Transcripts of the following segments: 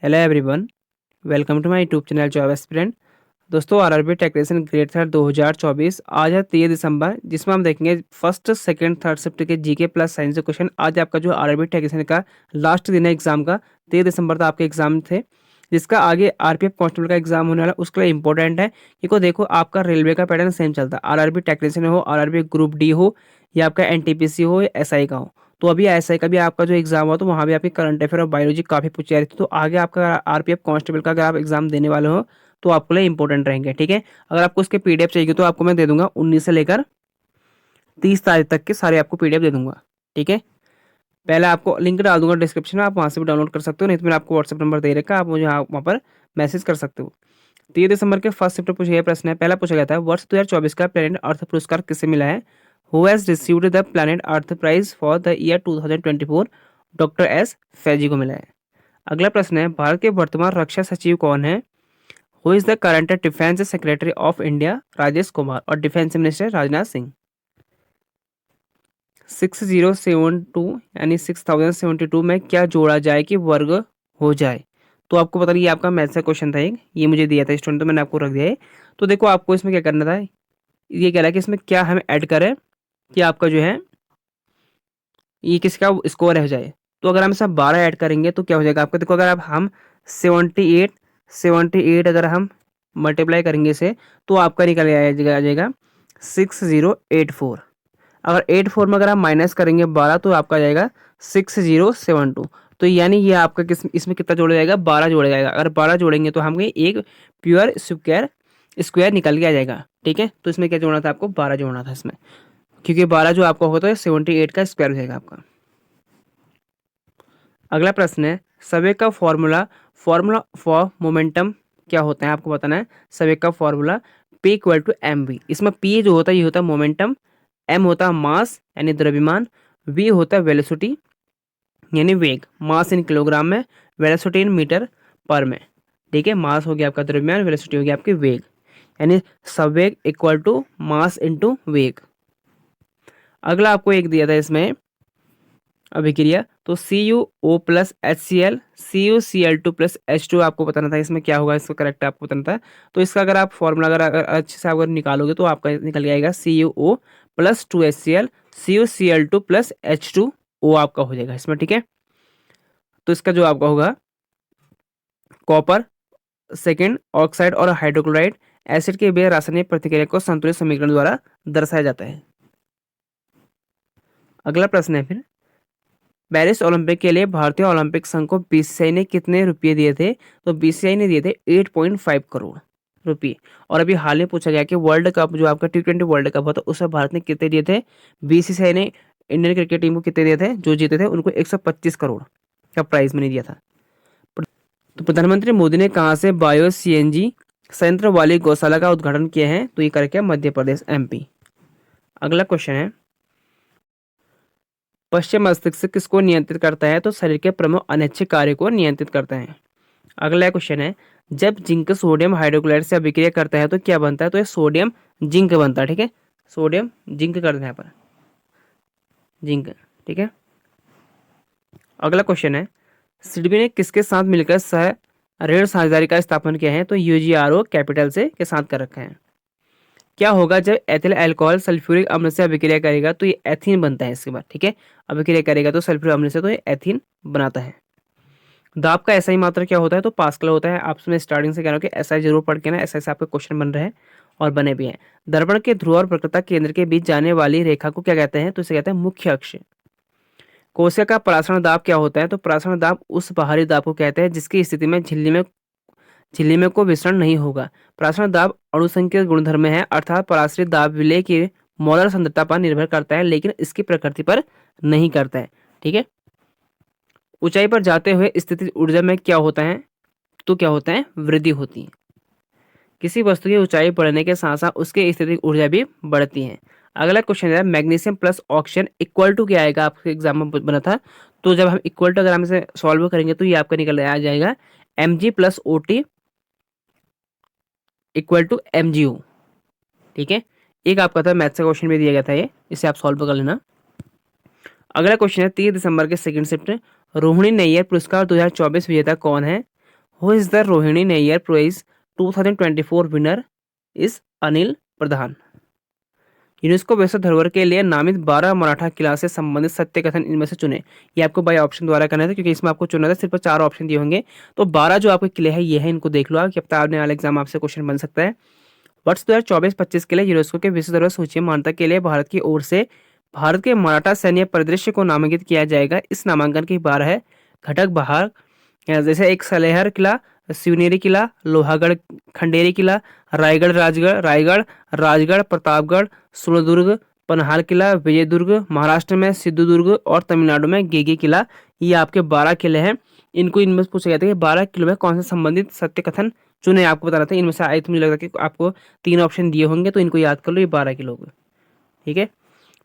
Hello everyone, welcome to my YouTube channel job aspirant. दोस्तों, RRB technician grade third 2024 आज है 3 दिसंबर, जिसमें हम देखेंगे फर्स्ट सेकंड थर्ड शिफ्ट के जीके प्लस साइंस के क्वेश्चन। आज आपका जो आरआरबी टेक्नीशियन का लास्ट दिन है एग्जाम का, 3 दिसंबर तक आपके एग्जाम थे, जिसका आगे आरपीएफ कांस्टेबल का एग्जाम होने वाला उसके लिए इंपॉर्टेंट है। क्योंकि देखो, आपका रेलवे का पैटर्न सेम चलता है, आरआरबी टेक्नीशियन हो, आरआरबी ग्रुप डी हो, या आपका एनटीपीसी हो या एसआई का हो। तो अभी एसआई का भी आपका जो एग्जाम हुआ तो वहाँ भी आपकी करंट अफेयर और बायोलॉजी काफ़ी पूछी जा रही थी। तो आगे आपका आरपीएफ कांस्टेबल का अगर आप एग्जाम देने वाले हो तो आपके लिए इंपॉर्टेंट रहेंगे। ठीक है, अगर आपको उसके पीडीएफ चाहिए तो आपको मैं दे दूंगा 19 से लेकर 30 तारीख तक के सारे आपको पीडीएफ दे दूंगा। ठीक है, पहले आपको लिंक डाल दूंगा डिस्क्रिप्शन में, आप वहाँ से भी डाउनलोड कर सकते हो, नहीं तो मैंने आपको व्हाट्सएप नंबर दे रखा है, आप मुझे वहाँ पर मैसेज कर सकते हो। 3 दिसंबर के फर्स्ट शिफ्ट पूछे गए प्रश्न है। पहला पूछा गया था, वर्ष 2024 का प्लेनेट अर्थ पुरस्कार किसे मिला है? Who has received the planet earth prize for the year 2024? Doctor S Faizi को मिला है। अगला प्रश्न है, भारत के वर्तमान रक्षा सचिव कौन है? Who is the current defence secretary of India? Rajesh Kumar. और डिफेंस मिनिस्टर राजनाथ सिंह। 6072 यानी 6072 में क्या जोड़ा जाए कि वर्ग हो जाए? तो आपको पता नहीं, ये आपका मैथ्स का क्वेश्चन था एक, ये मुझे दिया था स्टूडेंट, तो मैंने आपको रख दिया है। तो देखो, आपको इसमें क्या करना था, ये कह रहा है कि इसमें क्या हम ऐड करें कि आपका जो है ये किसका स्कोर हो जाए। तो अगर हम इसमें 12 ऐड करेंगे तो क्या हो जाएगा आपका, देखो अगर आप हम 78 अगर हम मल्टीप्लाई करेंगे इसे, तो आपका निकल आ जाएगा 6084। अगर 84 में अगर आप माइनस करेंगे 12 तो आपका जाएगा 6072। तो यानी ये आपका किस इसमें कितना जोड़ा जाएगा, 12 जोड़ा जाएगा। अगर 12 जोड़ेंगे तो हमें एक प्योर स्क्वायर स्क्वायर निकल के आ जाएगा। ठीक है, तो इसमें क्या जोड़ना था आपको, 12 जोड़ना था इसमें, क्योंकि 12 जो आपका होता है 78 का स्क्वायर हो जाएगा आपका। अगला प्रश्न है, सवेग का फॉर्मूला फॉर्मूला फॉर मोमेंटम क्या होता है आपको बताना है। सवेग का formula P equal to M V. इसमें P जो होता है ये होता है मोमेंटम, M होता है मास यानी द्रव्यमान, V होता है वेलोसिटी यानी वेग, मास इन किलोग्राम में, वेलोसिटी इन मीटर पर में। ठीक है, मास हो गया आपका द्रव्यमान, वेलोसिटी हो गया आपकी वेग, यानी सवेग इक्वल टू मास इंटू वेग। अगला आपको एक दिया था इसमें अभिक्रिया, तो CuO plus HCl CuCl2 plus H2 आपको बताना था इसमें क्या होगा, इसको करेक्ट आपको बताना था। तो इसका अगर आप फॉर्मूला अगर अच्छे से अगर निकालोगे तो आपका निकल जाएगा CuO plus 2HCl CuCl2 plus H2O आपका हो जाएगा इसमें। ठीक है, तो इसका जो आपका होगा कॉपर, सेकेंड ऑक्साइड और हाइड्रोक्लोराइड एसिड के बीच रासायनिक प्रतिक्रिया को संतुलित समीकरण द्वारा दर्शाया जाता है। अगला प्रश्न है फिर, पेरिस ओलंपिक के लिए भारतीय ओलंपिक संघ को बीसीसीआई ने कितने रुपए दिए थे? तो बीसीसीआई ने दिए थे 8.5 करोड़ रुपए। और अभी हाल में पूछा गया कि वर्ल्ड कप जो आपका T20 वर्ल्ड कप हुआ था उसमें भारत ने कितने दिए थे? बीसीसीआई ने इंडियन क्रिकेट टीम को कितने दिए थे? जो जीते थे उनको 125 करोड़ का प्राइज मनी दिया था। तो प्रधानमंत्री मोदी ने कहाँ से बायो सीएनजी संयंत्र वाली गौशाला का उद्घाटन किया है? तो ये करके मध्य प्रदेश MP। अगला क्वेश्चन है, पश्चिम मस्तिष्क किसको नियंत्रित करता है? तो शरीर के प्रमुख अनैच्छिक कार्य को नियंत्रित करता है। अगला क्वेश्चन है, जब जिंक सोडियम हाइड्रोक्लोराइड से अभिक्रिया करता है तो क्या बनता है? तो ये सोडियम जिंक बनता है। ठीक है, सोडियम जिंक करते हैं यहाँ पर जिंक। ठीक है, अगला क्वेश्चन है, सिडबी ने किसके साथ मिलकर सह ऋण साझेदारी का स्थापन किया है? तो UGRO कैपिटल से के साथ कर रखा है। क्या होगा जब एथिल अल्कोहल सल्फ्यूरिक अम्ल से अभिक्रिया करेगा? तो ये एथीन बनता है इसके बाद। ठीक है, अभिक्रिया करेगा तो सल्फ्यूरिक अम्ल से, तो ये एथीन बनाता है। दाब का SI मात्रा क्या होता है? तो पास्कल होता है। आप मैं स्टार्टिंग से कह रहा हूँ कि SI जरूर पढ़ के ना, SI से आपके क्वेश्चन बन रहे हैं और बने भी हैं। दर्पण के ध्रुव और वक्रता केंद्र के बीच जाने वाली रेखा को क्या कहते हैं? तो इसे कहते हैं मुख्य अक्ष। कोशिका का परासरण दाब क्या होता है? तो परासरण दाब उस बाहरी दाब को कहते हैं जिसकी स्थिति में झिल्ली में कोई विसरण नहीं होगा। परासरण दाब अणुसंख्यक गुणधर्म है, अर्थात पराश्रित दाब विलय की मोलर सांद्रता पर निर्भर करता है लेकिन इसकी प्रकृति पर नहीं करता है। ठीक है, ऊंचाई पर जाते हुए स्थितिज ऊर्जा में क्या होता है? तो क्या होता है? वृद्धि होती है। किसी वस्तु की ऊंचाई बढ़ने के साथ साथ उसकी स्थितिज ऊर्जा भी बढ़ती है। अगला क्वेश्चन है, magnesium plus oxygen equal to क्या आएगा? आपके एग्जाम में बना था, तो जब हम इक्वल टू अगर हम इसे सॉल्व करेंगे तो ये आपका निकल आ जाएगा Mg plus OT equal to MgO। ठीक है, एक आपका था मैथ्स का क्वेश्चन भी दिया गया था ये, इसे आप सॉल्व कर लेना। अगला क्वेश्चन है, 30 दिसंबर के सेकंड शिफ्ट रोहिणी नैयर पुरस्कार 2024 विजेता कौन है? Who is the Rohini Nayyar prize 2024 winner is Anil Pradhan. UNESCO विश्व धरोहर के लिए नामित 12 मराठा किला से संबंधित सत्य कथन इनमें से चुने। ये आपको बाय ऑप्शन द्वारा करना था, क्योंकि इसमें आपको चुना था, सिर्फ 4 ऑप्शन दिए होंगे। तो 12 जो आपके किले हैं ये है, इनको देख लो आप, क्या आने वाला एग्जाम आपसे क्वेश्चन बन सकता है। वर्ष 2024-25 के लिए यूनेस्को के विश्व धरोहर सूची में मान्यता के लिए भारत की ओर से भारत के मराठा सैन्य परिदृश्य को नामांकित किया जाएगा। इस नामांकन की बार है घटक बहार, जैसे एक सलेहर किला, शिवनेरी किला, लोहागढ़ खंडेरी किला, रायगढ़ राजगढ़, प्रतापगढ़, सुरदुर्ग, पनहाल किला, विजयदुर्ग, महाराष्ट्र में सिद्धुदुर्ग और तमिलनाडु में गेगे किला। ये आपके 12 किले हैं। इनको इनमें से पूछा गया था कि 12 किलो में कौन से संबंधित सत्य कथन चुने, आपको बताना था। इनमें से आई तो मुझे लग रहा है कि आपको 3 ऑप्शन दिए होंगे, तो इनको याद कर लो, ये 12 किलो के। ठीक है।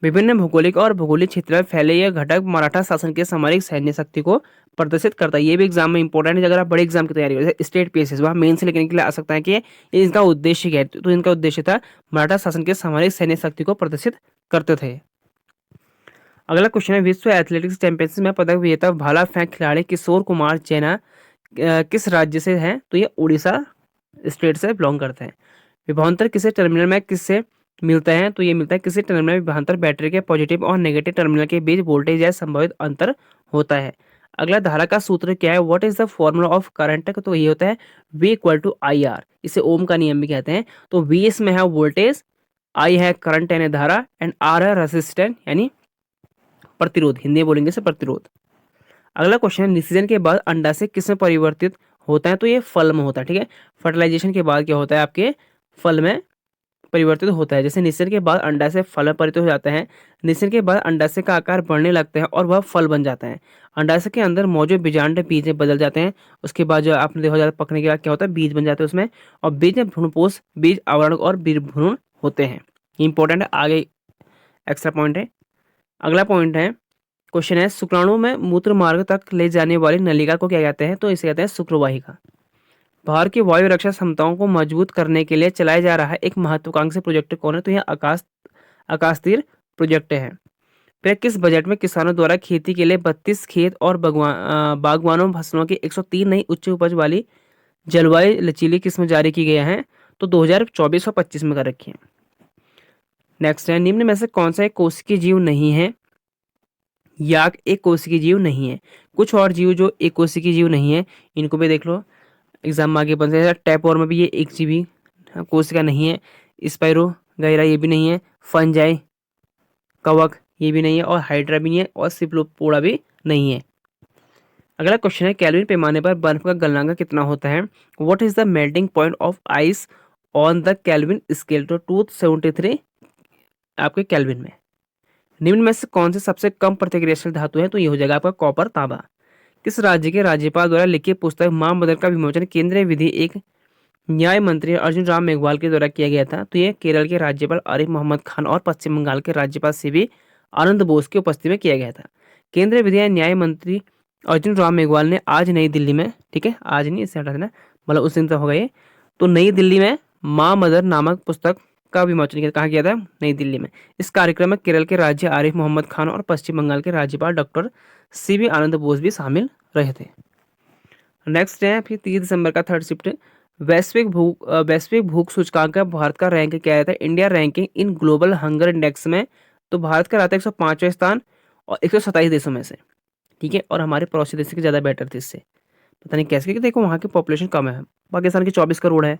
विभिन्न भौगोलिक और भौगोलिक क्षेत्र में फैले यह घटक मराठा शासन के सामरिक सैन्य शक्ति को प्रदर्शित करता है। ये भी एग्जाम में इंपॉर्टेंट है, अगर आप बड़े एग्जाम की तैयारी कर रहे हैं, स्टेट पीएसएस वहाँ मेन से लिखने के लिए आ सकता है कि ये इनका उद्देश्य क्या है। तो इनका उद्देश्य था मराठा शासन के सामरिक सैन्य शक्ति को प्रदर्शित करते थे। अगला क्वेश्चन है, विश्व एथलेटिक्स चैंपियनशिप में पदक विजेता भाला फेंक खिलाड़ी किशोर कुमार जैना किस राज्य से हैं? तो ये उड़ीसा स्टेट से बिलोंग करते हैं। विभवांतर किसी टर्मिनल में किससे मिलता है? तो ये मिलता है किसी टर्मिनल में विभवांतर बैटरी के पॉजिटिव और नेगेटिव टर्मिनल के बीच वोल्टेज या संभावित अंतर होता है। अगला धारा का सूत्र क्या है? What is the formula of current? तो ये होता है V equal to I R, इसे ओम का नियम भी कहते हैं। तो V इसमें है वोल्टेज, I है करंट यानी धारा, एंड R है रेसिस्टेंस यानी प्रतिरोध, हिंदी में बोलेंगे से प्रतिरोध। अगला क्वेश्चन है, निषेचन के बाद अंडाशय किस में परिवर्तित होता है? तो ये फल में होता है। ठीक है। फर्टिलाइजेशन के बाद क्या होता है? आपके फल में परिवर्तित होता है। जैसे निषेचन के बाद अंडाशय फल में परिवर्तित हो जाता है। निषेचन के बाद अंडाशय का आकार बढ़ने लगता है और वह फल बन जाता है। अंडाशय के अंदर मौजूद बीजांड बीज में बदल जाते हैं। उसके बाद जो आपने देखा जाता है, पकने के बाद क्या होता है? बीज बन जाते हैं उसमें, और बीज में भ्रूणपोष, बीज आवरण और बीज भ्रूण होते हैं। इंपॉर्टेंट है, आगे एक्स्ट्रा पॉइंट है। अगला पॉइंट है, क्वेश्चन है, शुक्राणु में मूत्र मार्ग तक ले जाने वाली नलिका को क्या कहते हैं? तो इसे कहते हैं शुक्रवाहिका। भारत की वायु रक्षा क्षमताओं को मजबूत करने के लिए चलाया जा रहा है एक महत्वाकांक्षी प्रोजेक्ट कौन है? तो यह आकाश तीर प्रोजेक्ट है। फिर किस बजट में किसानों द्वारा खेती के लिए 32 खेत और बागवानों फसलों की 103 नई उच्च उपज वाली जलवायु लचीली किस्म जारी की गया है? तो 2024 और 25 में कर रखी है। नेक्स्ट है, निम्न में से कौन सा एक कोशिकीय जीव नहीं है? याक एक कोशिकीय जीव नहीं है। कुछ और जीव जो एक कोशिकीय जीव नहीं है, इनको भी देख लो, एग्जाम में आगे बन सकता है। टैपवॉर में भी ये एक जीवी कोशिका नहीं है। स्पाइरो गैरा ये भी नहीं है। फंजाई कवक ये भी नहीं है, और हाइड्रा भी नहीं है, और सिप्लोपोडा भी नहीं है। अगला क्वेश्चन है, केल्विन पैमाने पर बर्फ का गलनांक कितना होता है? What is the melting point of ice on the kelvin scale? तो 273 आपके केल्विन में। निम्न में से कौन से सबसे कम प्रतिक्रियाशील धातु है? तो ये हो जाएगा आपका कॉपर तांबा। किस राज्य के राज्यपाल द्वारा लिखित पुस्तक मां बदल का विमोचन केंद्रीय विधि एक न्याय मंत्री अर्जुन राम मेघवाल के द्वारा किया गया था? तो ये केरल के राज्यपाल आरिफ मोहम्मद खान और पश्चिम बंगाल के राज्यपाल सीवी आनंद बोस की उपस्थिति में किया गया था। केंद्रीय विधि न्याय मंत्री अर्जुन राम मेघवाल ने आज नई दिल्ली में, ठीक है, आज नहीं, इससे हटा देना, मतलब उस दिन तक होगा ये, तो नई दिल्ली में मां मदर नामक पुस्तक का विमोचन किया। कहाँ किया था? नई दिल्ली में। इस कार्यक्रम में केरल के राज्य आरिफ मोहम्मद खान और पश्चिम बंगाल के राज्यपाल डॉक्टर सीवी आनंद बोस भी शामिल रहे थे। नेक्स्ट है फिर 30 दिसंबर का थर्ड शिफ्ट, वैश्विक भूख सूचकांक का भारत का रैंक क्या आया था? India ranking in global hunger index में। तो भारत का रहा था 105वां स्थान और 127 देशों में से। ठीक है। और हमारे पड़ोसी देश के ज़्यादा बेटर थे इससे, पता नहीं कैसे, क्योंकि देखो वहाँ की पॉपुलेशन कम है। पाकिस्तान की 24 करोड़ है,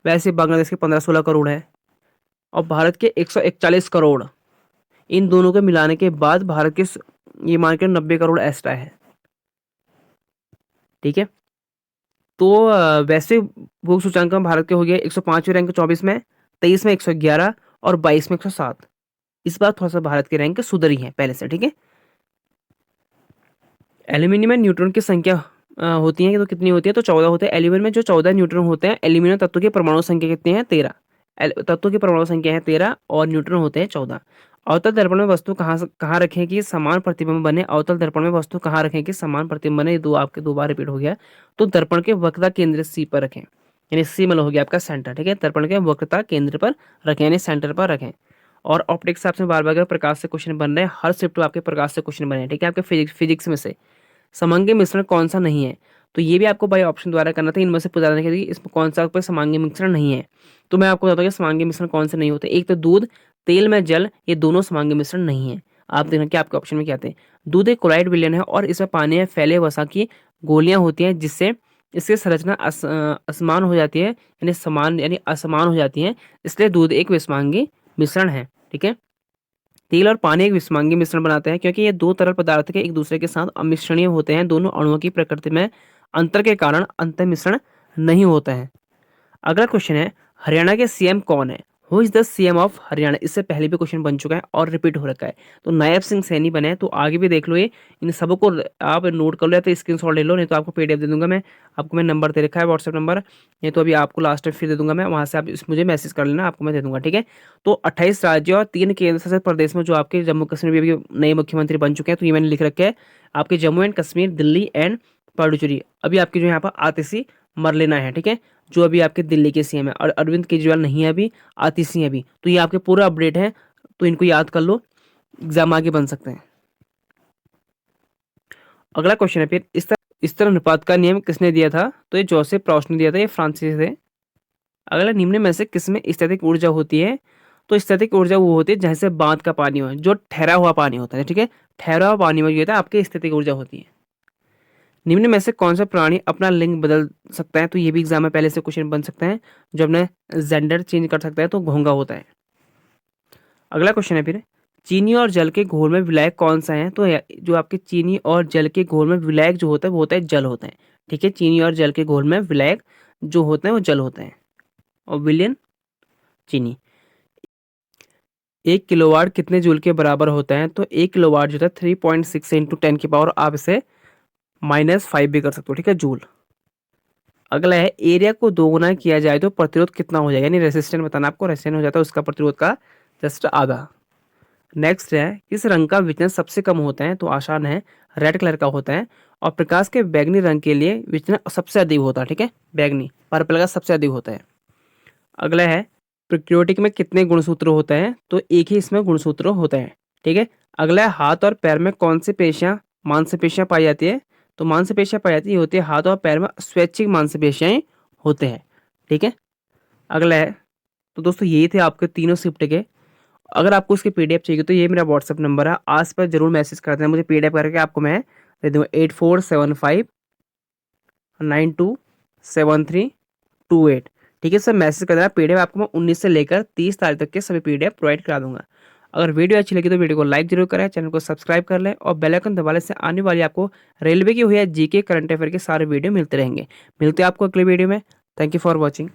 वैसे बांग्लादेश के 15-16 करोड़ है, और भारत के 141 करोड़। इन दोनों को मिलाने के बाद भारत के ये मान के 90 करोड़ एक्स्ट्रा है। ठीक है। तो वैश्विक भूख सूचकांक में भारत के हो गया 105वें रैंक 24 में, 23 में 111 और 22 में 107। इस बार थोड़ा सा भारत की रैंक सुधरी है पहले से। ठीक है। एल्यूमिनियम में न्यूट्रॉन की संख्या होती है तो कितनी होती है? तो 14 होते हैं। एल्यूमिनियम में जो 14 न्यूट्रॉन होते हैं, एल्यूमिनियम तत्व की परमाणु संख्या कितनी है? 13। तत्वों की परमाणु संख्या है 13 और न्यूट्रॉन होते हैं 14। अवतल दर्पण में वस्तु कहाँ रखें कि समान प्रतिबिंब बने? अवतल दर्पण में वस्तु कहाँ रखें कि समान प्रतिबिंब बने? दो आपके 2 बार रिपीट हो गया। तो दर्पण के वक्रता केंद्र सी पर रखें, यानी सी मतलब हो गया आपका सेंटर। ठीक है। दर्पण के वक्रता केंद्र पर रखें, यानी सेंटर पर रखें। और ऑप्टिक्स आपसे बार बार प्रकाश से क्वेश्चन बन रहे हैं, हर शिफ्ट में आपके प्रकाश से क्वेश्चन बने हैं। ठीक है। आपके फिजिक्स में से समांगी मिश्रण कौन सा नहीं है? तो ये भी आपको बाई ऑप्शन द्वारा करना था, इनमें से बताना था कि इसमें कौन सा आपको समांगी मिश्रण नहीं है। तो मैं आपको बताता हूँ कि समांगी मिश्रण कौन से नहीं होते। एक तो दूध, तेल में जल, ये दोनों समांगी मिश्रण नहीं है। आप देखना कि आपके ऑप्शन में क्या आते हैं। दूध एक क्लोराइड विलयन है और इसमें पानी में फैले वसा की गोलियां होती हैं, जिससे इसकी संरचना असमान हो जाती है, यानी समान यानी असमान हो जाती है, इसलिए दूध एक विषमांगी मिश्रण है। ठीक है। तेल और पानी एक विषमांगी मिश्रण बनाते हैं क्योंकि ये दो तरल पदार्थ के एक दूसरे के साथ अमिश्रणीय होते हैं। दोनों अणुओं की प्रकृति में अंतर के कारण अंतः मिश्रण नहीं होता है। अगला क्वेश्चन है, हरियाणा के सीएम कौन है? Who is the CM of Haryana? इससे पहले भी क्वेश्चन बन चुका है और रिपीट हो रखा है। तो नायब सिंह सैनी बने हैं, तो आगे भी देख लो ये, इन सबको आप नोट कर लो या तो स्क्रीनशॉट ले लो, नहीं तो आपको पीडीएफ दे दूंगा मैं। आपको मैं नंबर दे रखा है व्हाट्सएप नंबर, नहीं तो अभी आपको लास्ट में फिर दे दूंगा मैं, वहां से आप मुझे मैसेज कर लेना, आपको मैं दे दूंगा। ठीक है। तो 28 राज्य और 3 केंद्र शासित प्रदेश में जो आपके जम्मू कश्मीर भी अभी नए मुख्यमंत्री बन चुके हैं, तो ये मैंने लिख रखे हैं आपके जम्मू एंड कश्मीर, दिल्ली एंड पुडुचेरी। अभी आपके जो यहाँ पर आतिशी मरलेना है, ठीक है, जो अभी आपके दिल्ली के सीएम है, और अरविंद केजरीवाल नहीं है अभी, आतिशी है अभी। तो ये आपके पूरा अपडेट है, तो इनको याद कर लो, एग्जाम आगे बन सकते हैं। अगला क्वेश्चन है फिर, इस तरह अनुपात का नियम किसने दिया था? तो ये जोसेफ प्रॉस्ट ने दिया था, ये फ्रांसीसी थे। अगला, निम्न में से किसमें स्थैतिक ऊर्जा होती है? तो स्थैतिक ऊर्जा वो होती है जहाँ से बांध का पानी हो, जो ठहरा हुआ पानी होता है। ठीक है, ठहरा हुआ पानी में जो होता है आपकी स्थैतिक ऊर्जा होती है। निम्न में से कौन सा प्राणी अपना लिंग बदल सकता है? तो ये भी एग्जाम में पहले से क्वेश्चन बन सकते हैं। जो अपने जेंडर चेंज कर सकता है तो घोंगा होता है। अगला क्वेश्चन है फिर, चीनी और जल के घोल में विलायक कौन सा है? तो जो आपके चीनी और जल के घोल में विलायक जो होता है वो होता है जल होता है। ठीक है, चीनी और जल के घोल में विलायक जो होते हैं वो जल होते हैं, और विलियन चीनी। 1 किलोवाट कितने जूल के बराबर होता है? तो 1 किलोवाट जो था 3.6 इंटू 10 की पावर, आप इसे -5 भी कर सकते हो। ठीक है, जूल। अगला है, एरिया को दोगुना किया जाए तो प्रतिरोध कितना हो जाएगा? यानी रेसिस्टेंट बताना आपको, रेसिस्टेंट हो जाता है उसका प्रतिरोध का जस्ट आधा। नेक्स्ट है, किस रंग का विचलन सबसे कम होता है? तो आसान है, रेड कलर का होता है। और प्रकाश के बैगनी रंग के लिए विचलन सबसे अधिक होता है। ठीक है, बैगनी पर्पल का सबसे अधिक होता है। अगला है, प्रोक्रियोटिक में कितने गुणसूत्र होते हैं? तो एक ही इसमें गुणसूत्र होता है। ठीक है। अगला है, हाथ और पैर में कौन सी पेशियां मांसपेशियां पाई जाती है? तो मांसपेशियां पाई जाती होती है हाथ और पैर में स्वैच्छिक मांसपेशियां होते हैं। ठीक है। अगला है, तो दोस्तों यही थे आपके तीनों शिफ्ट के। अगर आपको उसकी पीडीएफ चाहिए तो ये मेरा व्हाट्सअप नंबर है, आज पर जरूर मैसेज कर देना मुझे, पीडीएफ करके आपको मैं दे दूँगा। 8475927328। ठीक है सर, मैसेज कर देना। पीडीएफ आपको मैं 19 से लेकर 30 तारीख तक के सभी पीडीएफ प्रोवाइड करा दूंगा। अगर वीडियो अच्छी लगी तो वीडियो को लाइक जरूर करें, चैनल को सब्सक्राइब कर लें, और बेल आइकन दबाने से आने वाली आपको रेलवे की हुई जीके करंट अफेयर के सारे वीडियो मिलते रहेंगे। मिलते हैं आपको अगले वीडियो में। Thank you for watching.